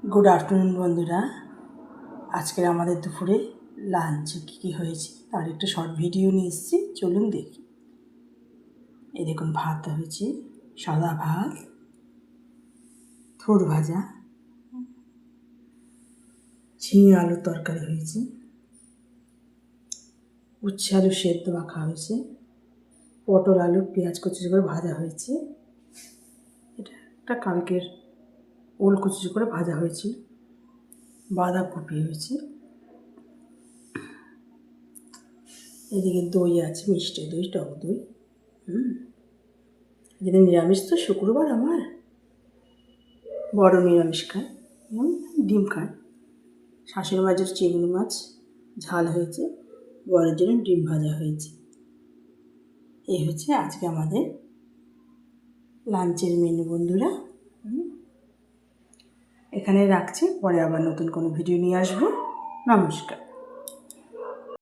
Good afternoon बंधुरा आज के हमारे दुपुरे लांचे की হয়েছে তার একটা শর্ট ভিডিও নিয়ে এসেছি চলুন দেখি। এই দেখুন ভাত হয়েছে, সাদা ভাত, থোর ভাজা, ঝিঙে আলুর তরকারি হয়েছে, উচ্ছে আলু সেদ্ধ মাখা হয়েছে, পটল আলু পেঁয়াজ কুচি করে ভাজা হয়েছে। এটা একটা কালকের ওল কুচি করে ভাজা হয়েছে, বাঁধাকপি হয়েছে, এদিকে দই আছে, মিষ্টি দই, টক দই। যেটা নিরামিষ তো, শুক্রবার আমার বড় নিরামিষ খায়, ডিম খায়। শাশুড়ি মাছের চিংড়ি মাছ ঝাল হয়েছে, বরের জন্য ডিম ভাজা হয়েছে। এই হচ্ছে আজকে আমাদের লাঞ্চের মেনু বন্ধুরা। এখানে রাখছি, পরে আবার নতুন কোনো ভিডিও নিয়ে আসবো। নমস্কার।